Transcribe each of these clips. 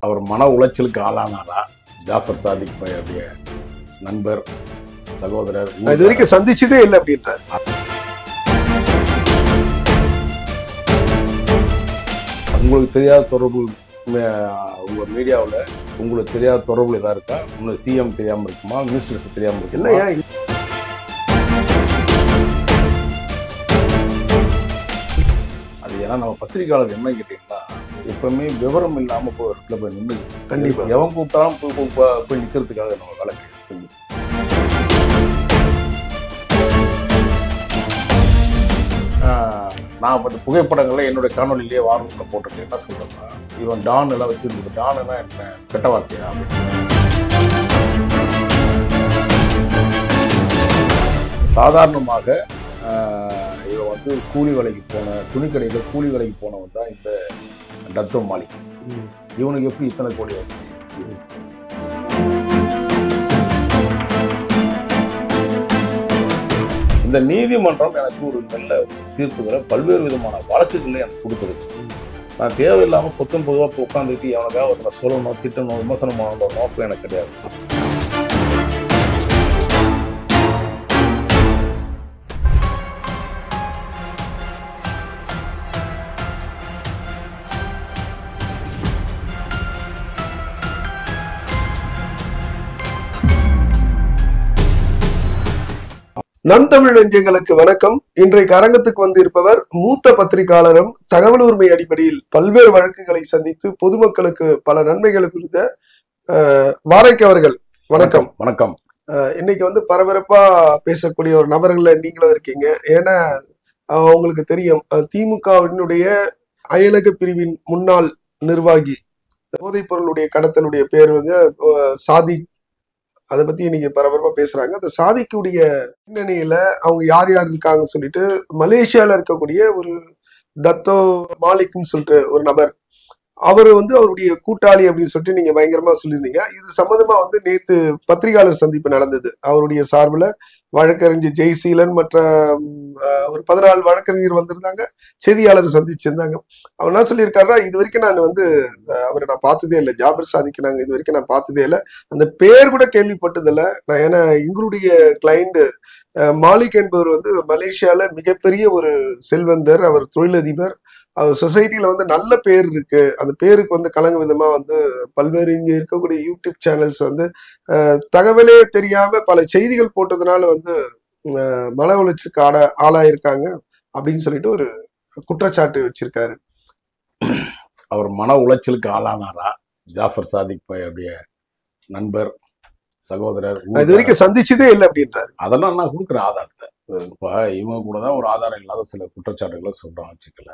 அவர் மன உளைச்சலுக்கு ஆளானாரா? ஜாஃபர் சாதிக் அவருடைய நண்பர், சகோதரர் இது வரைக்கும் சந்திச்சதே இல்லை அப்படின்றார். உங்களுக்கு தெரியாத தொடர்பு உங்க மீடியாவில் உங்களுக்கு தெரியாத தொடர்புல ஏதாவது இருக்கா? உங்களுக்கு சிஎம் தெரியாம இருக்குமா? மினிஸ்டர்ஸ் தெரியாம இருக்குமா? இல்லையா? அது ஏன்னா நம்ம பத்திரிகையாளர் என்ன கேட்டீங்கன்னா, எப்பவுமே விவரம் இல்லாம போய் இடத்துல போய் நின்று கண்டிப்பா எவன் கூப்பிட்டாலும் போய் நிக்கிறதுக்காக நம்ம வேலை கிடையாது. நான் அந்த புகைப்படங்களை என்னுடைய காணொலியிலேயே வாரத்தில் போட்டுட்டு என்ன சொல்றேன்னா, இவன் டான் எல்லாம் வச்சிருந்தது. டான் எல்லாம் என்ன கெட்ட வார்த்தையா? சாதாரணமாக இவன் வந்து கூலி வேலைக்கு போன, துணிக்கடையில் கூலி வேலைக்கு போனவன் தான் இந்த டத்தோ மாலிக். இவனுக்கு எப்படி இத்தனை கோடி வந்துச்சு? இந்த நீதிமன்றம் எனக்கு ஒரு நல்ல தீர்ப்புகளை பல்வேறு விதமான வழக்குகளை எனக்கு கொடுத்துருக்கு. நான் தேவையில்லாமல் பொதுவாக உட்காந்துட்டு அவனுக்காக ஒருத்தனை சொல்லணும், திட்டணும், விமர்சனம் பண்ணணும் நோக்கம் எனக்கு கிடையாது. நம் தமிழ் நெஞ்சங்களுக்கு வணக்கம். இன்றைக்கு அரங்கத்துக்கு வந்திருப்பவர் மூத்த பத்திரிகையாளரும் தகவல் உரிமை அடிப்படையில் பல்வேறு வழக்குகளை சந்தித்து பொதுமக்களுக்கு பல நன்மைகளை கொடுத்த வாரைக்கு அவர்கள். வணக்கம். வணக்கம். இன்னைக்கு வந்து பரபரப்பா பேசக்கூடிய ஒரு நபர்கள நீங்களும் இருக்கீங்க. ஏன்னா உங்களுக்கு தெரியும், திமுகவினுடைய அயலக பிரிவின் முன்னாள் நிர்வாகி, போதைப் பொருளுடைய கடத்தலுடைய பேர் வந்து சாதிக். அதை பத்தி இன்னைக்கு பரபரப்பா பேசுறாங்க. அந்த சாதிக்குடைய பின்னணியில அவங்க யார் யார் இருக்காங்கன்னு சொல்லிட்டு மலேசியால இருக்கக்கூடிய ஒரு டத்தோ மாலிக்னு சொல்லிட்டு ஒரு நபர், அவர் வந்து அவருடைய கூட்டாளி அப்படின்னு சொல்லிட்டு நீங்க பயங்கரமா சொல்லியிருந்தீங்க. இது சம்பந்தமா வந்து நேத்து பத்திரிகையாளர் சந்திப்பு நடந்தது. அவருடைய சார்பில் வழக்கறிஞர் ஜெய்சீலன் மற்ற ஒரு 14 வழக்கறிஞர் வந்திருந்தாங்க, செய்தியாளர் சந்திச்சிருந்தாங்க. அவர் என்ன சொல்லியிருக்காருன்னா, இது வரைக்கும் நான் வந்து அவரை நான் பார்த்ததே இல்லை, ஜாபர் சாதிக்கு நாங்கள் இது வரைக்கும் நான் பார்த்ததே இல்லை, அந்த பேர் கூட கேள்விப்பட்டதில்லை நான். ஏன்னா எங்களுடைய கிளைண்ட் மாலிக் என்பவர் வந்து மலேசியால மிகப்பெரிய ஒரு செல்வந்தர், அவர் தொழிலதிபர், அவர் சொசைட்டில வந்து நல்ல பேர் இருக்கு. அந்த பேருக்கு வந்து கலங்க விதமா வந்து பல்வேறு இங்க இருக்கக்கூடிய யூடியூப் சேனல்ஸ் வந்து தகவலே தெரியாம பல செய்திகள் போட்டதுனால வந்து மன உளைச்சலுக்கு ஆளாயிருக்காங்க அப்படின்னு சொல்லிட்டு ஒரு குற்றச்சாட்டு வச்சிருக்காரு. அவர் மன உளைச்சலுக்கு ஆளானாரா? ஜாஃபர் சாதிக் அவருடைய நண்பர், சகோதரர் இது வரைக்கும் சந்திச்சதே இல்லை அப்படின்றாரு. அதெல்லாம் நான் கொடுக்குறேன் ஆதாரத்தை. இப்ப இவங்க கூட தான் ஒரு ஆதாரம் இல்லாத சில குற்றச்சாட்டுகளை சொல்றான் வச்சுக்கல.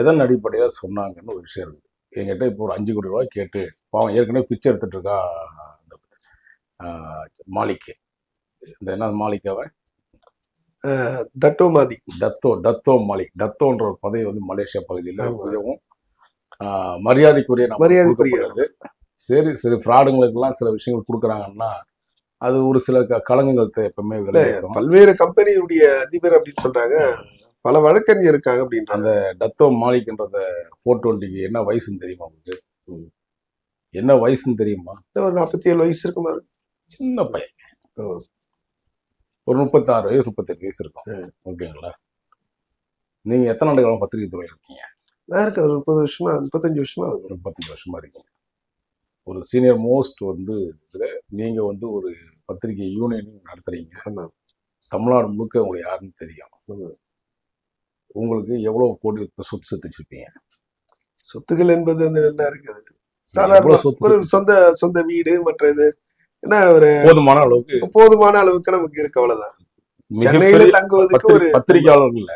எதன் அடிப்படையில் சொன்னாங்கன்னு ஒரு விஷயம் இருக்கு. என்கிட்ட இப்போ ஒரு 5 கோடி ரூபாய் கேட்டு, பாவம் ஏற்கனவே பிச்சை எடுத்துட்டு இருக்கா மாலிக்கு. இந்த என்ன மாலிக்காவை டத்தோ மாலிக், டத்தோ மாலிக். டத்தோன்ற ஒரு பதவி வந்து மலேசியா பகுதியில் மிகவும் மரியாதைக்குரிய. சரி, சில ஃப்ராடுங்களுக்கெல்லாம் சில விஷயங்கள் கொடுக்குறாங்கன்னா அது ஒரு சில களங்கங்கள் எப்பவுமே விளையாடும். பல்வேறு கம்பெனியுடைய அதிபர் அப்படின்னு சொல்றாங்க, பல வழக்கறிஞர் இருக்காங்க அப்படின்ற. அந்த டத்தோ மாலிக்ன்றத 420க்கு என்ன வயசுன்னு தெரியுமா உங்களுக்கு? என்ன வயசுன்னு தெரியுமா? ஒரு 47 வயசு இருக்குமா? சின்ன பையன், ஒரு 36 வயசு 38 வயசு இருக்கும். ஓகேங்களா? நீங்க எத்தனை ஆண்டு காலம் பத்திரிகை துறையில் இருக்கீங்க? நான் இருக்க ஒரு 30 வருஷமா 35 வருஷமா 35 வருஷமா இருக்கீங்க. ஒரு சீனியர் மோஸ்ட் வந்து நீங்க வந்து ஒரு பத்திரிகை யூனியன் நடத்துறீங்க. தமிழ்நாடு முழுக்க உங்களுக்கு யாருன்னு தெரியும். உங்களுக்கு எவ்வளவு கோடி சொத்து சேர்த்து வச்சிருப்பீங்க? சொத்துக்கள் என்பது என்ன இருக்குது, சாதாரண ஒரு சொந்த வீடு மற்ற இது என்ன, ஒரு போதுமான அளவுக்கு நமக்கு இருக்கு, அவ்வளவுதான். சென்னையில தங்குவதற்கு ஒரு பத்திரிகையாளர்கள்ல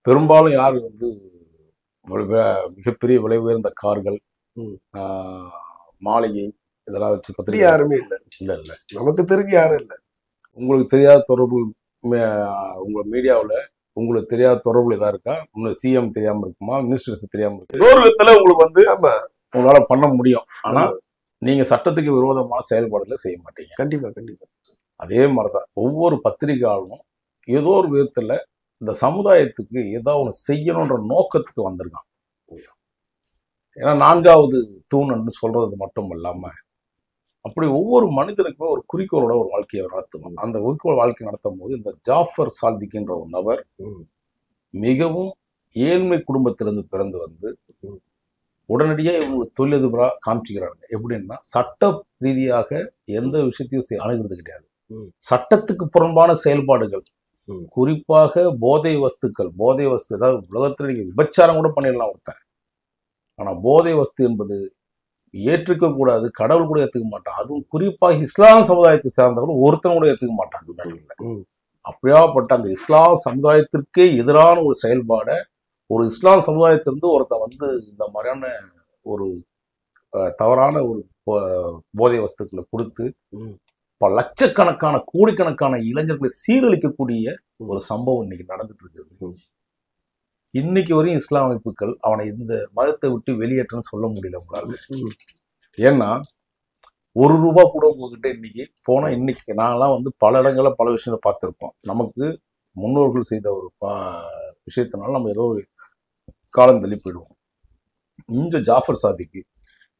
பெரும்பாலும் யாரு வந்து மிகப்பெரிய விலை உயர்ந்த கார்கள், மாளிகை இதெல்லாம் வச்சு பத்திரிகை யாருமே இல்லை. இல்ல நமக்கு தெரிஞ்சு யாரும் இல்லை. உங்களுக்கு தெரியாத தொடர்பு உங்க மீடியாவில் உங்களுக்கு தெரியாத தொடர்புல ஏதாவது இருக்கா? உங்களுக்கு சிஎம் தெரியாம இருக்குமா? மினிஸ்டர்ஸ் தெரியாம இருக்கு. ஒரு விதத்துல உங்களுக்கு வந்து உங்களால பண்ண முடியும். ஆனா நீங்க சட்டத்துக்கு விரோதமான செயல்பாடுகளை செய்ய மாட்டீங்க. கண்டிப்பா. அதே மாதிரிதான் ஒவ்வொரு பத்திரிகையாளரும் ஏதோ ஒரு விதத்துல இந்த சமுதாயத்துக்கு ஏதோ ஒன்று செய்யணுன்ற நோக்கத்துக்கு வந்திருக்கான். ஏன்னா 4வது தூண் சொல்றது மட்டும் இல்லாம அப்படி ஒவ்வொரு மனிதனுக்குமே ஒரு குறிக்கோளோட ஒரு வாழ்க்கையை நடத்தணும். அந்த குறிக்கோள் வாழ்க்கை நடத்தும் போது இந்த ஜாஃபர் சாதிக்ன்ற ஒரு நபர் மிகவும் ஏழ்மை குடும்பத்திலிருந்து பிறந்து வந்து உடனடியாக இவங்களுக்கு தொழிலதிபராக காமிச்சுக்கிறாங்க. எப்படின்னா சட்ட ரீதியாக எந்த விஷயத்தையும் அணுகிறது கிடையாது. சட்டத்துக்கு புறம்பான செயல்பாடுகள், குறிப்பாக போதை வஸ்து, அதாவது உலகத்தில் விபச்சாரம் கூட பண்ணிடலாம் ஒருத்தன். ஆனா போதை வஸ்து என்பது ஏற்றுக்க கூடாது, கடவுள் கூட ஏற்றுக்க மாட்டான். அதுவும் குறிப்பாக இஸ்லாம் சமுதாயத்தை சார்ந்தவர்கள் ஒருத்தன் கூட ஏற்றுக்க மாட்டாங்க. அப்படியாப்பட்ட அந்த இஸ்லாம் சமுதாயத்திற்கே எதிரான ஒரு செயல்பாடை ஒரு இஸ்லாம் சமுதாயத்திலிருந்து ஒருத்தன் வந்து இந்த மாதிரியான ஒரு தவறான ஒரு போதை வஸ்துக்களை கொடுத்து லட்சக்கணக்கான கோடிக்கணக்கான இளைஞர்களை சீரழிக்கக்கூடிய ஒரு சம்பவம் இன்னைக்கு நடந்துட்டு இருக்குது. இன்னைக்கு வரையும் இஸ்லாம் அமைப்புகள் அவனை இந்த மதத்தை விட்டு வெளியேற்றன்னு சொல்ல முடியல உங்களால. ஏன்னா ₹1 கூட உங்ககிட்ட இன்னைக்கு போனா, இன்னைக்கு நான்லாம் வந்து பல இடங்கள்ல பல விஷயத்தை பார்த்துருப்போம். நமக்கு முன்னோர்கள் செய்த ஒரு விஷயத்தினால நம்ம ஏதோ ஒரு காலம் தள்ளி போயிடுவோம். இந்த ஜாஃபர் சாதிக்கு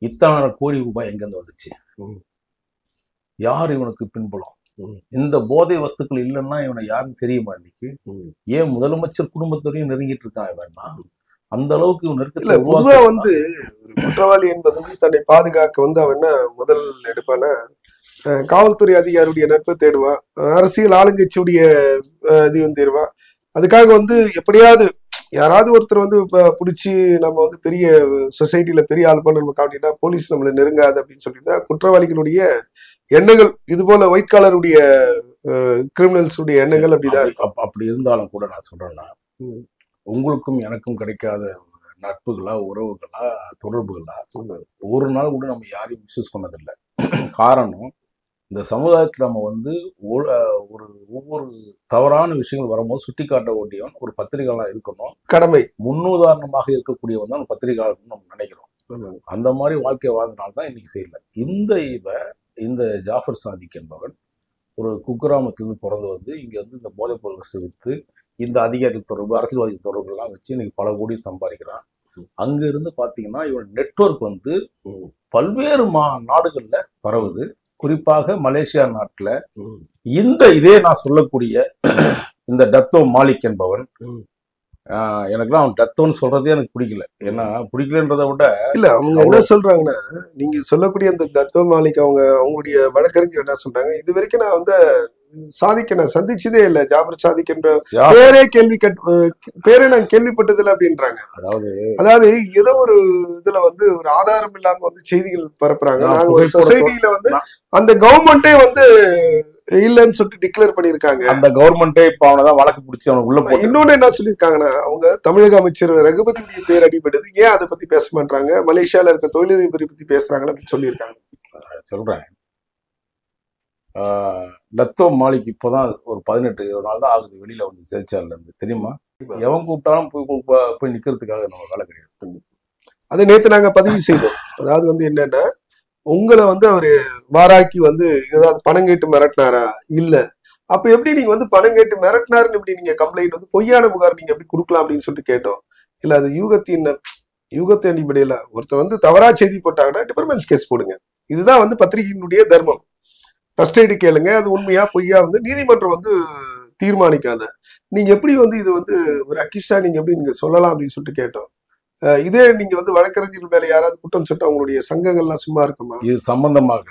இத்தனை கோடி ரூபாய் எங்கேருந்து வந்துச்சு? யார் இவனுக்கு பின்புலம்? இந்த போதை வஸ்துக்கள் இல்லைன்னா இவனை யாரும் தெரியுமா? இன்னைக்கு ஏன் முதலமைச்சர் குடும்பத்தோடையும் நெருங்கிட்டு இருக்கான் இவன்னா? அந்த அளவுக்கு இவன் இல்ல. பொதுவா வந்து ஒரு குற்றவாளி என்பது வந்து தன்னை பாதுகாக்க வந்து அவன் என்ன முதல் எடுப்பான காவல்துறை அதிகாரியுடைய நட்பை தேடுவான், அரசியல் ஆளுங்கட்சியுடைய இதையும் தேடுவான். அதுக்காக வந்து எப்படியாவது யாராவது ஒருத்தர் வந்து பிடிச்சி நம்ம வந்து பெரிய சொசைட்டில பெரிய ஆள் பண்ண நம்ம காட்டினா போலீஸ் நம்மளை நெருங்காது அப்படின்னு சொல்லிட்டு குற்றவாளிகளுடைய எண்ணங்கள், இது போல ஒயிட் காலருடைய கிரிமினல்ஸ் உடைய எண்ணங்கள் அப்படிதான் இருக்கும். அப்படி இருந்தாலும் கூட நான் சொல்றேன்னா, உங்களுக்கும் எனக்கும் கிடைக்காத நட்புகளா, உறவுகளா, தொடர்புகளா ஒரு நாள் கூட நம்ம யாரையும் மிஸ்யூஸ் பண்ணதில்லை. காரணம், இந்த சமுதாயத்தில் நம்ம வந்து ஒவ்வொரு தவறான விஷயங்கள் வரும்போது சுட்டி காட்ட வேண்டியவன் ஒரு பத்திரிகையாளர் இருக்கணும். கடமை. முன்னுதாரணமாக இருக்கக்கூடியவன் தான் பத்திரிகையாளர் நம்ம நினைக்கிறோம். அந்த மாதிரி வாழ்க்கையை வாழ்ந்தனால்தான் இன்னைக்கு செய்யல. இந்த ஜாஃபர் சாதிக் என்பவன் ஒரு குக்கிராமத்திலிருந்து பிறந்து வந்து இங்க வந்து இந்த போதைப் பொருள் வித்து இந்த அதிகாரிகள் தொடர்பு, அரசியல்வாதி தொடர்புலாம் வச்சு இன்னைக்கு பல கோடி சம்பாதிக்கிறான். அங்க இருந்து பாத்தீங்கன்னா இவன் நெட்வொர்க் வந்து பல்வேறு நாடுகள்ல பரவுது. குறிப்பாக மலேசியா நாட்டுல இதே நான் சொல்லக்கூடிய இந்த டத்தோ மாலிக் என்பவன், எனக்குலாம் அவன் டத்தோன்னு சொல்றதே எனக்கு பிடிக்கல. ஏன்னா பிடிக்கலன்றதை விட இல்ல, அவங்க என்ன சொல்றாங்கன்னா, நீங்க சொல்லக்கூடிய அந்த டத்தோ மாலிக் அவங்களுடைய வழக்கறிஞர் என்ன சொல்றாங்க, இது வரைக்கும் நான் வந்து சாதிக்க நான் சந்திச்சதே இல்லை, ஜாபர் சாதிக் என்ற பேரே நான் கேள்விப்பட்டதில்லை அப்படின்றாங்க. அதாவது ஏதோ ஒரு இதுல வந்து ஒரு ஆதாரம் இல்லாம வந்து செய்திகள் பரப்புறாங்க. நாங்க ஒரு சொசைட்டில வந்து அந்த கவர்மெண்டே வந்து இல்லன்னு சொல்லிட்டு டிக்ளேர் பண்ணிருக்காங்க. அந்த கவர்மெண்டே இப்ப அவனதான் வழக்கு பிடிச்சி அவனுக்கு உள்ள போய் இன்னொன்னு என்ன சொல்லியிருக்காங்கன்னா, அவங்க தமிழக அமைச்சர் ரகுபதியுடைய பேர் அடிபடுது, ஏன் அதை பத்தி பேச மாட்டாங்க, மலேசியால இருக்க தொழிலதிபரை பத்தி பேசுறாங்க அப்படின்னு சொல்லியிருக்காங்க. சொல்றேன், டத்தோ மாலிக் இப்போதான் ஒரு 18-20 நாள் தான் ஆகுது வெளியில வந்து சிறைச்சாலையில இருந்து. தெரியுமா? எவன் கூப்பிட்டாலும் போய் நிக்கிறதுக்காக நம்ம வேலை கிடையாது. அதை நேத்து நாங்க பதிவு செய்தோம். அதாவது வந்து என்னன்னா, உங்களை வந்து அவரு வாராக்கி வந்து ஏதாவது பணம் கேட்டு மிரட்டினாரா? இல்ல. அப்ப எப்படி நீங்க வந்து பணம் கேட்டு மிரட்டினாருன்னு எப்படி நீங்க கம்ப்ளைண்ட் வந்து பொய்யான புகார் நீங்க எப்படி கொடுக்கலாம் அப்படின்னு சொல்லிட்டு கேட்டோம். இல்ல, அது யூகத்தின் அடிப்படையில ஒருத்தர் வந்து தவறா செய்தி போட்டாங்கன்னா டிபார்ட்மெண்ட்ஸ் கேஸ் போடுங்க. இதுதான் வந்து பத்திரிகையினுடைய தர்மம். ஃபர்ஸ்ட் எய்டு கேளுங்க, அது உண்மையா பொய்யா வந்து நீதிமன்றம் வந்து தீர்மானிக்காத. நீங்க எப்படி வந்து இது வந்து ஒரு அக்கிஷா நீங்க எப்படி நீங்க சொல்லலாம் அப்படின்னு சொல்லிட்டு கேட்டோம். இதே நீங்க வந்து வழக்கறிஞர்கள் மேல யாராவது குற்றம் சொல்லிட்டு அவங்களுடைய சங்கங்கள்லாம் சும்மா இருக்குமா? இது சம்பந்தமாக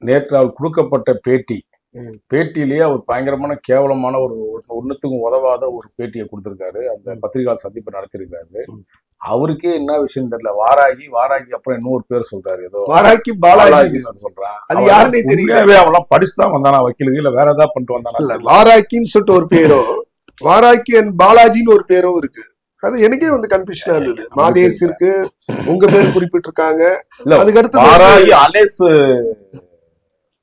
நேற்று அவர் கொடுக்கப்பட்ட பேட்டியிலேயே அவர் பயங்கரமான கேவலமான ஒரு ஒன்னுத்துக்கும் உதவாத ஒரு பேட்டியை கொடுத்திருக்காரு. அந்த பத்திரிகையாளர் சந்திப்பு நடத்திருக்காரு. அவருக்கே என்ன விஷயம் தெரியல. வாராகி அப்புறம் இன்னொரு பேர் சொல்றாரு, ஏதோ வாராக்கி பாலாஜி சொல்றான். அது யாருன்னே தெரியல. அவெல்லாம் படிச்சுதான் வந்தானா வக்கீலுக்கு, இல்ல வேற ஏதாவது பண்ணிட்டு வந்தானா? இல்ல, வாராக்கின்னு சொல்லிட்டு ஒரு பேரும் வாராக்கி அண்ட் பாலாஜின்னு ஒரு பேரும் இருக்கு. அது எனக்கே வந்து கன்ஃபியூஷனா இருந்தது. மாதேஷ் இருக்கு, உங்க பேர் குறிப்பிட்டிருக்காங்க. அதுக்கடுத்து அலேஸ்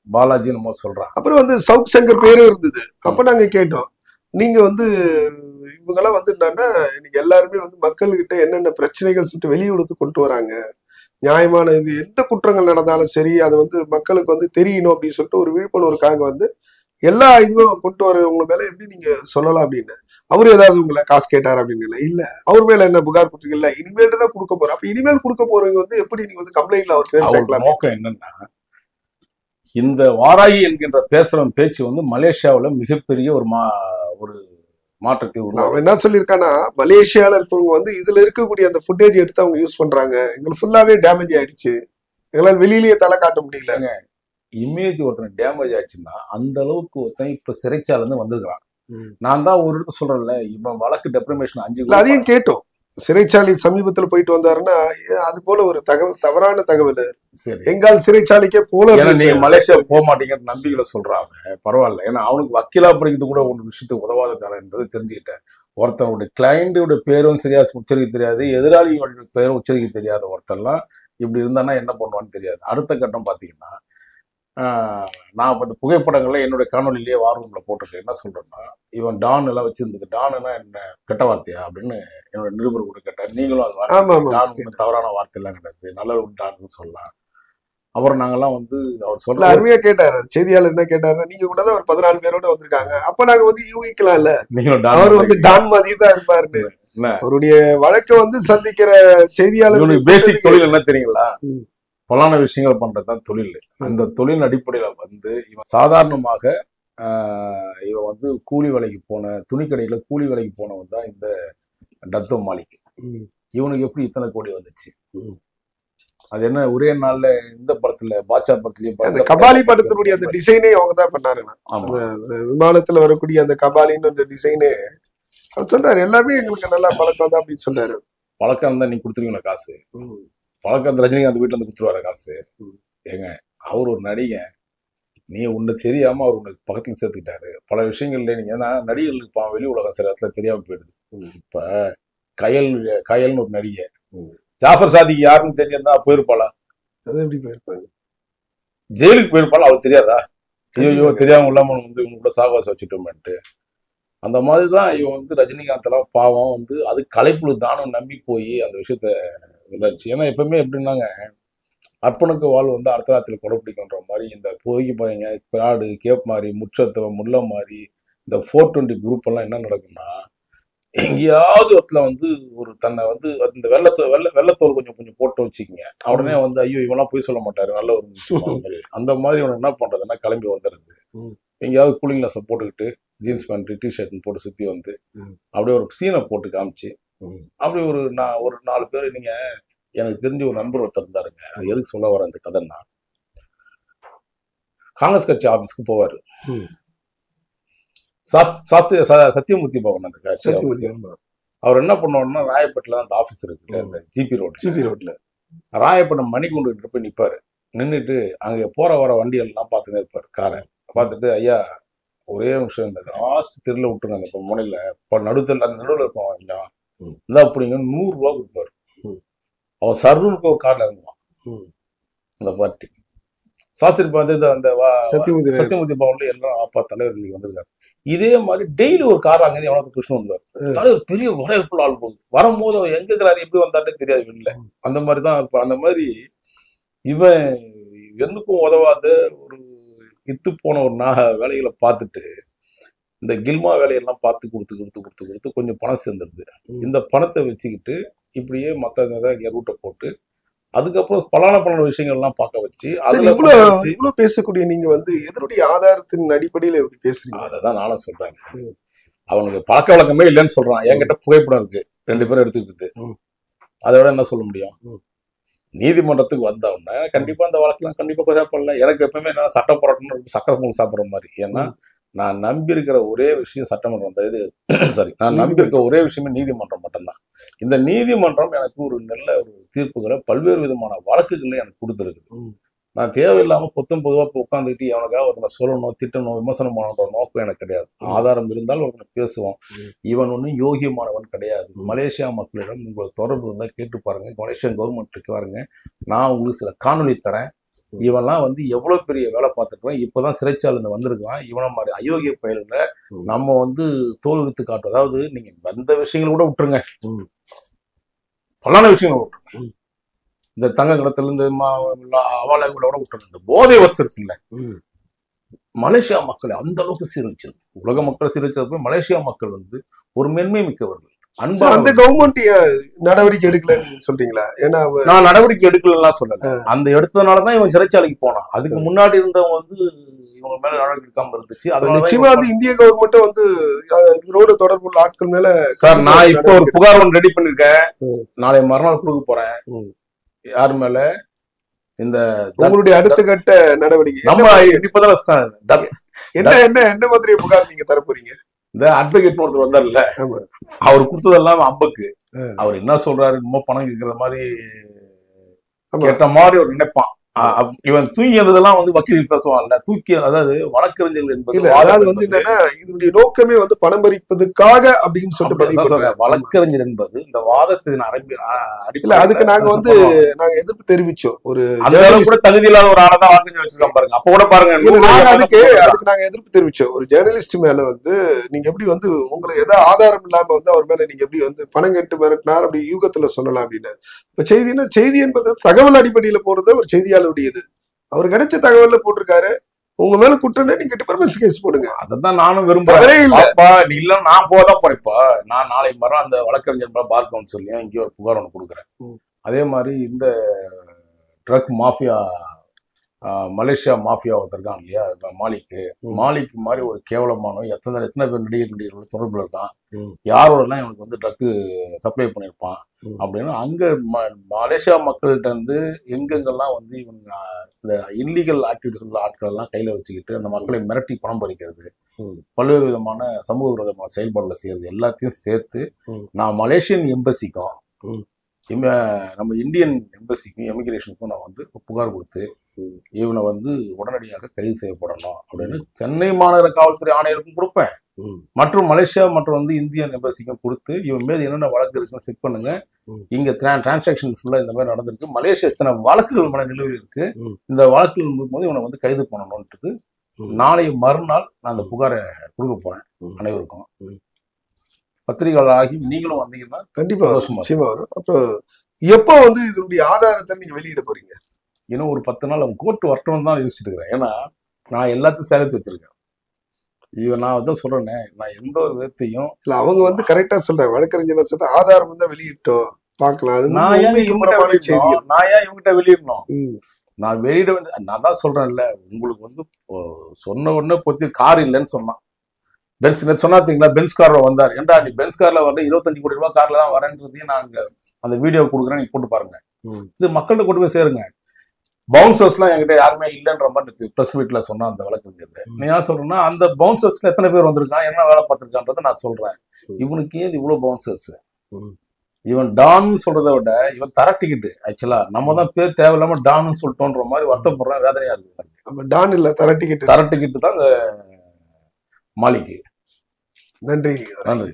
பாலாஜி நம்ம சொல்றான். அப்புறம் வந்து சவுத் சங்கர் பேரும் இருந்தது. அப்ப நாங்க கேட்டோம், நீங்க வந்து இவங்கெல்லாம் வந்து என்னன்னா இன்னைக்கு எல்லாருமே வந்து மக்கள்கிட்ட என்னென்ன பிரச்சனைகள் சொல்லிட்டு வெளியுறத்து கொண்டு வராங்க, நியாயமான இது எந்த குற்றங்கள் நடந்தாலும் சரி அதை வந்து மக்களுக்கு வந்து தெரியணும் அப்படின்னு சொல்லிட்டு ஒரு விழிப்புணர்வுக்காக வந்து எல்லா இதுவும் கொண்டு வர உங்க மேல எப்படி நீங்க சொல்லலாம் அப்படின்னு. அவரு ஏதாவது உங்களை காசு கேட்டாரு அப்படின்னு இல்ல, அவர் மேல என்ன புகார் கொடுத்தீங்க இல்ல, இனிமேல் தான் கொடுக்க போறோம். அப்ப இனிமேல் கொடுக்க போறவங்க வந்து எப்படி நீங்க வந்து கம்ப்ளைண்ட்ல அவர் பேர் சேர்க்கலாம்? நோக்கம் என்னன்னா, இந்த வாராகி என்கின்ற பேசுறவன் பேச்சு வந்து மலேசியாவுல மிகப்பெரிய ஒரு மாற்றத்தை அவன் என்ன சொல்லியிருக்கான்னா, மலேசியால இருக்கிறவங்க வந்து இதுல இருக்கக்கூடிய அந்த ஃபுட்டேஜ் எடுத்து அவங்க யூஸ் பண்றாங்க, எங்களுக்கு ஃபுல்லாவே டேமேஜ் ஆயிடுச்சு, எங்களால் வெளியிலேயே தலை காட்ட முடியல. இமேஜ் ஒருத்தன் டேமேஜ் ஆச்சுன்னா அந்த அளவுக்கு ஒருத்தன் இப்ப சிறைச்சால இருந்து வந்திருக்கான். நான் தான் ஒரு இடத்த சொல்றேன்ல, இவன் வழக்கு டெப்ரமேஷன் 5 அதையும் கேட்டோம். சிறைச்சாலை சமீபத்துல போயிட்டு வந்தாருன்னா அது போல ஒரு தகவல், தவறான தகவல். எங்கால் சிறைச்சாலைக்கே போல நீங்க மலேசியா போக மாட்டீங்கன்னு நம்பிக்கையில சொல்றாங்க. பரவாயில்ல, ஏன்னா அவனுக்கு வக்கீலா படிக்கிறது கூட ஒரு விஷயத்துக்கு உதவாத காரணன்றது தெரிஞ்சுக்கிட்டேன். ஒருத்தனுடைய கிளைண்டுடைய பேரும் சரியா உச்சரிக்க தெரியாது, எதிராளிகளுடைய பேரும் உச்சரிக்க தெரியாத ஒருத்தர்லாம் இப்படி இருந்தானா என்ன பண்ணுவான்னு தெரியாது. அடுத்த கட்டம் பாத்தீங்கன்னா, நான் அந்த புகைப்படங்கள்ல என்னுடைய காணொலியிலேயே வார்ரூம்ல போட்டிருக்கேன். என்ன சொல்றேன்னா, இவன் டான் எல்லாம் வச்சிருந்து, டானுன்னா என்ன கெட்ட வார்த்தையா அப்படின்னு என்னோட நிருபர் கூட கேட்டார். நீங்களும் அது டான் தவறான வார்த்தை எல்லாம் கிடையாது, நல்ல ஒரு டான்னு சொல்லலாம். அப்புறம் நாங்கெல்லாம் வந்து அவர் சொல்ல அருமையா கேட்டாரு. செய்தியாளர் என்ன கேட்டாரு, நீங்க கூட தான் ஒரு 14 பேரோட வந்திருக்காங்க, அப்ப நாங்க வந்து யூகிக்கலாம் இல்ல அவர் வந்து டான் மாதிரி தான் இருப்பாருன்னு. அவருடைய வழக்கை வந்து சந்திக்கிற செய்தியாளர் பேசிக் தொழில் என்ன தெரியுங்களா, பலான விஷயங்கள் பண்றதுதான் தொழில். அந்த தொழில் அடிப்படையில வந்து இவன் சாதாரணமாக இவன் வந்து கூலி வேலைக்கு போன, துணிக்கடையில கூலி வேலைக்கு போனவன் தான் இந்த டத்தோ மாலிக். இவனுக்கு எப்படி இத்தனை கோடி வந்துச்சு? அது என்ன ஒரே நாள்ல இந்த படத்துல பாட்சா படத்துலயும் கபாலி படத்தினுடைய அந்த டிசைனே அவங்க தான் பண்ணாரு. விமானத்துல வரக்கூடிய அந்த கபாலின்னு அந்த டிசைனே அவர் சொன்னாரு, எல்லாமே எங்களுக்கு நல்லா பழக்கம் தான் அப்படின்னு சொன்னாரு. பழக்கம் தான் நீங்க கொடுத்துருவீங்களா காசு? பழக்கம் அந்த ரஜினிகாந்த் வீட்டுல இருந்து கொடுத்துருவாரு காசு? ஏங்க, அவர் ஒரு நடிகை, நீ உன்னை தெரியாம அவர் உனக்கு பக்கத்துல சேர்த்துக்கிட்டாரு. பல விஷயங்கள்ல நீங்க ஏன்னா நடிகர்களுக்கு வெளி உலகம் சில இடத்துல தெரியாம போயிடுது. இப்ப கயல்னு ஒரு நடிகை, ஜாஃபர் சாதிக்கு யாருன்னு தெரிஞ்சிருந்தா போயிருப்பாளா? அது எப்படி போயிருப்பாங்க? ஜெயிலுக்கு போயிருப்பாளா? அவருக்கு தெரியாதா? ஐயோ தெரியாம இல்லாம வந்து இவங்க கூட சாகவாசம் வச்சுட்டோம்ட்டு. அந்த மாதிரிதான் இவன் வந்து ரஜினிகாந்த் எல்லாம் பாவம் வந்து அது கலைப்புழு தானம் நம்பி போய் அந்த விஷயத்த இதாச்சு. ஏன்னா எப்பவுமே எப்படின்னாங்க, அர்ப்பனுக்கு வாழ் வந்து அர்த்தராத்திரி கொடை பிடிக்கின்ற மாதிரி இந்த போகி பையங்க, பிராடு, கேப் மாதிரி, முச்சத்துவ, முல்லை மாதிரி இந்த 420 குரூப் எல்லாம் என்ன நடக்கும்னா, எங்கேயாவது இடத்துல வந்து ஒரு தன்னை வந்து இந்த வெள்ளத்தோல் கொஞ்சம் கொஞ்சம் போட்டு வச்சுக்கிங்க, உடனே வந்து ஐயோ இவெல்லாம் போய் சொல்ல மாட்டாரு, நல்ல ஒரு மாதிரி அந்த மாதிரி இவன் என்ன பண்றதுன்னா கிளம்பி வந்துடுது. எங்கேயாவது கூலிங் கிளாஸை போட்டுக்கிட்டு ஜீன்ஸ் பேண்ட் டிஷர்ட் போட்டு சுத்தி வந்து அப்படியே ஒரு சீனை போட்டு காமிச்சு அப்படி ஒரு 4 பேர். நீங்க எனக்கு தெரிஞ்ச ஒரு நண்பர் ஒருத்தர் இருந்தாருங்க, எதுக்கு சொல்ல வர அந்த கதைன்னா, காங்கிரஸ் கட்சி ஆபீஸ்க்கு போவாரு. சத்தியமூர்த்தி பவன் அந்த கட்சி. அவர் என்ன பண்ணுவாருன்னா, ராயப்பேட்டில தான் அந்த ஆபீஸ் இருக்கு, அந்த ஜிபி ரோட்ல ராயப்பேட்டம் மணிக்கூண்டு போய் நிப்பாரு. நின்றுட்டு அங்க போற வர வண்டிகள் எல்லாம் பார்த்துன்னு இருப்பாரு. காரை பார்த்துட்டு, ஐயா ஒரே நிமிஷம் இந்த லாஸ்ட் தெருல விட்டுருங்க, அந்த முனையில நடுத்தல் அந்த நடுவில் இருக்கும் இல்லையா, இருந்தா அப்படிங்க 100 ரூபா கொடுப்பாரு. அவன் சர்வனுக்கு ஒரு கார்ல இறங்குவான். அந்த பார்ட்டி சாஸ்திரி பார்த்து அந்த சத்தியமூர்த்தி பவன்ல எல்லாம் அப்பா தலைவர் இன்னைக்கு வந்திருக்காரு. இதே மாதிரி டெய்லி ஒரு கார் அங்கே எவனாவது கிருஷ்ணன் வந்துருவார். தலைவர் பெரிய வரவேற்புள்ள ஆள் போகுது. வரும்போது அவர் எங்க இருக்கிறாரு, எப்படி வந்தாட்டே தெரியாது வெளில. அந்த மாதிரிதான் இருப்பான். அந்த மாதிரி இவன் எதுக்கும் உதவாத ஒரு இத்து போன ஒரு வேலைகளை பார்த்துட்டு இந்த கில்மா வேலையெல்லாம் பார்த்து கொடுத்து கொஞ்சம் பணம் சேர்ந்துருது. இந்த பணத்தை வச்சுக்கிட்டு இப்படியே மற்ற ரூட்டை போட்டு அதுக்கப்புறம் பல விஷயங்கள்லாம் பார்க்க வச்சு இவ்வளவு பேசக்கூடிய நீங்க வந்து எதனுடைய ஆதாரத்தின் அடிப்படையில எப்படி பேசுறீங்க? அதான் நானும் சொல்றேன். அவனுக்கு பழக்க வழக்கமே இல்லைன்னு சொல்றான். என்கிட்ட புகைப்படம் இருக்கு 2 பேரும் எடுத்துக்கிட்டு. அதோட என்ன சொல்ல முடியும்? நீதிமன்றத்துக்கு வந்தவொடனே கண்டிப்பா அந்த வழக்கெல்லாம் கண்டிப்பா கொசாப்படல. எனக்கு எப்பவுமே என்ன சட்ட போராட்டம்னு சக்கரை சாப்பிட்ற மாதிரி. ஏன்னா நான் நம்பி இருக்கிற ஒரே விஷயம் சட்டமன்றம் தான். இது சரி, நான் நம்பி இருக்கிற ஒரே விஷயமே நீதிமன்றம் மட்டும்தான். இந்த நீதிமன்றம் எனக்கு ஒரு நல்ல ஒரு தீர்ப்புகளை பல்வேறு விதமான வழக்குகளை எனக்கு கொடுத்துருக்குது. நான் தேவையில்லாம பொதுவா உட்காந்துக்கிட்டு எவனுக்காக ஒருத்தனை சொல்லணும், திட்டணும், விமர்சனம் பண்ணணுன்ற நோக்கம் எனக்கு கிடையாது. ஆதாரம் இருந்தால் ஒருத்தனை பேசுவோம். இவன் ஒன்றும் யோகியமானவன் கிடையாது. மலேசியா மக்களிடம் உங்களுக்கு தொடர்பு இருந்தால் கேட்டு பாருங்க, மலேசியன் கவர்மெண்ட்டுக்கு பாருங்க, நான் உங்களுக்கு சில காணொலி தரேன். இவன்லாம் வந்து எவ்வளவு பெரிய வேலை பார்த்துருக்கான், இப்பதான் சிறைச்சாலை வந்திருக்கான். இவனை மாதிரி அயோக்கிய பயிர்களை நம்ம வந்து தோல் எடுத்து காட்டும். அதாவது நீங்க வந்த விஷயங்களை கூட விட்டுருங்க, பலான விஷயங்களை விட்டுருங்க. இந்த தங்க கடத்துல இருந்து அவாலோட விட்டுருங்க. இந்த போதை வசதி இருக்குல்ல, மலேசியா மக்களை அந்த அளவுக்கு சீரழிச்சது. உலக மக்களை சீரழிச்சது போய் மலேசியா மக்கள் வந்து ஒரு மென்மை மிக்கவர்கள். அந்த கவர்மெண்ட் நடவடிக்கை எடுக்கலன்னு சொல்றீங்களா? ஏன்னா நான் நடவடிக்கை எடுக்கலாம் சொல்லல, அந்த எடுத்ததுனாலதான் இவன் சிறைச்சாலைக்கு போனான். அதுக்கு முன்னாடி இருந்தவங்க வந்து இவங்க மேல நடவடிக்கை எடுக்காம இருந்துச்சு. நிச்சயமா வந்து இந்திய கவர்மெண்ட் வந்து இதோட தொடர்புள்ள ஆட்கள் மேல. சார் நான் இப்போ ஒரு புகார் ஒன்று ரெடி பண்ணிருக்கேன், நாளை மறுநாள் கொடுக்க போறேன். யாரு மேல? இந்த உங்களுடைய அடுத்த கட்ட நடவடிக்கை என்ன என்ன என்ன மாதிரி புகார் நீங்க தர போறீங்க? இந்த அட்வொகேட் ஒருத்தர் வந்தார்ல, அவர் கொடுத்ததெல்லாம் அம்பக்கு. அவர் என்ன சொல்றாரு, இன்னும் பணம் கேட்கற மாதிரி கேட்ட மாதிரி ஒரு நினைப்பான். இவன் தூங்கி இருந்ததெல்லாம் வந்து வக்கீல் பேசுவான்ல, தூக்கி அதாவது வழக்கறிஞர்கள் என்பது அதாவது வந்து என்னன்னா இதனுடைய நோக்கமே வந்து பணம் பறிப்பதுக்காக அப்படின்னு சொல்லிட்டு வழக்கறிஞர் என்பது இந்த வாதத்தின் இல்ல. அதுக்கு நாங்க வந்து நாங்க எதிர்ப்பு தெரிவிச்சோம். ஒரு கூட தகுதி இல்லாத ஒரு ஆளதான் வழக்கறிஞர் வச்சிருக்கோம் பாருங்க. அப்ப கூட பாருங்க, அதுக்கு நாங்க எதிர்ப்பு தெரிவிச்சோம். ஒரு ஜேர்னலிஸ்ட் மேல வந்து நீங்க எப்படி வந்து உங்களுக்கு ஏதாவது ஆதாரம் இல்லாம வந்து அவர் மேல நீங்க எப்படி வந்து பணம் கேட்டு மிரட்டினார் அப்படி யூகத்துல சொல்லலாம் அப்படின்னு. இப்ப செய்தின்னா செய்தி என்பது தகவல் அடிப்படையில போறது ஒரு செய்தியாளருடையது. அவர் கிடைச்ச தகவல்ல போட்டிருக்காரு, உங்க மேல குற்றம், நீங்க டிஃபர்மன்ஸ் கேஸ் போடுங்க. அதான் நானும் விரும்புறேன். இல்ல நான் போதான் போறேப்பா, நான் நாளை மரம் அந்த வழக்கறிஞர் பார்க்கணும்னு சொல்லி இங்கே ஒரு புகார் ஒன்று கொடுக்குறேன். அதே மாதிரி இந்த ட்ரக் மாஃபியா, மலேசியா மாஃபியா ஒருத்தருக்கான் இல்லையா, மாலிக்கு மாதிரி ஒரு கேவலமான எத்தனை பேர் நடிகர்களோட தொடர்புல இருக்கான், யாரோடலாம் இவனுக்கு வந்து ட்ரக்கு சப்ளை பண்ணியிருப்பான் அப்படின்னு அங்க மலேசியா மக்கள்கிட்ட இருந்து எங்கெங்கெல்லாம் வந்து இவங்க இந்த இல்லீகல் ஆக்டிவிட்டிஸ் உள்ள ஆட்கள் எல்லாம் கையில வச்சுக்கிட்டு அந்த மக்களை மிரட்டி பணம் பறிக்கிறது, பல்வேறு விதமான சமூக விரோதமான செயல்பாடுல செய்யறது எல்லாத்தையும் சேர்த்து நான் மலேசியன் எம்பசிக்கும் நம்ம இந்தியன் எம்பசிக்கும் எமிகிரேஷனுக்கும் நான் வந்து புகார் கொடுத்து இவனை வந்து உடனடியாக கைது செய்யப்படணும் அப்படின்னு சென்னை மாநகர காவல்துறை ஆணையருக்கும் கொடுப்பேன், மற்றும் மலேசியா மற்றும் வந்து இந்தியன் எம்பசிக்கும் கொடுத்து இவன் மீது என்னென்ன வழக்கு இருக்குன்னு செக் பண்ணுங்க. இங்க டிரான்சாக்ஷன் ஃபுல்லா இந்த மாதிரி நடந்திருக்கு, மலேசியா எத்தனை வழக்குகள் மேல நிலுவையில் இருக்கு, இந்த வழக்குகள் போது இவனை வந்து கைது பண்ணணும்ன்றது நாளை மறுநாள் நான் அந்த புகாரை கொடுக்க போறேன் அனைவருக்கும். பத்திரிகையாளராகி நீங்களும் வந்தீங்கன்னா கண்டிப்பா நிச்சயமா வரும். அப்புறம் எப்போ வந்து இதனுடைய ஆதாரத்தை நீங்க வெளியிட போறீங்க? இன்னும் ஒரு 10 நாள் அவங்க கோர்ட் வரட்டும்னு தான் யோசிச்சுட்டு இருக்கிறேன். ஏன்னா நான் எல்லாத்தையும் சேகரித்து வச்சிருக்கேன். இவன் நான் வந்து சொல்றேனே, நான் எந்த ஒரு விதத்தையும் இல்ல, அவங்க வந்து கரெக்டா சொல்றேன், வழக்கறிஞர் சொல்ற ஆதாரம் தான் வெளியிட்டோம் பார்க்கலாம். நான் ஏன் இவங்கிட்ட வெளியிடணும்? நான் வெளியிட நான் தான் சொல்றேன்ல, உங்களுக்கு வந்து சொன்ன உடனே பொத்தி கார் இல்லைன்னு சொன்னான். பென்ஸ் சொன்னாத்தீங்களா, பென்ஸ் கார்ல வந்தார். ஏன்டா நீ பென்ஸ் கார்ல வரல, 25 கோடி ரூபாய் கார்ல தான் வரேன்றதையும் நான் அந்த வீடியோ கொடுக்குறேன், நீங்க போட்டு பாருங்க. இது மக்கள்கிட்ட கொண்டு போய் சேருங்க. பவுன்சர்ஸ்லாம் என்கிட்ட யாருமே இல்லைன்ற மாதிரி பிரஸ் மீட்ல சொன்னா அந்த வழக்கறிஞர். நீ ஏன் சொல்றேன்னா அந்த பவுன்சர்ஸ்ல எத்தனை பேர் வந்திருக்கான், என்ன வேலை பார்த்திருக்கான்றதை நான் சொல்றேன். இவனுக்கு ஏன் இவ்வளவு பவுன்சர்ஸ்? இவன் டான் சொல்றதை விட இவன் தர டிக்கெட். ஆக்சுவலா நம்ம தான் பேர் தேவையில்லாம டான்னு சொல்லிட்டோன்ற மாதிரி வருத்தப்படுறேன், வேதனையா இருக்கு. டான் இல்ல, தர டிக்கெட் தான் இந்த மாலிக்கு. நன்றி. நன்றி.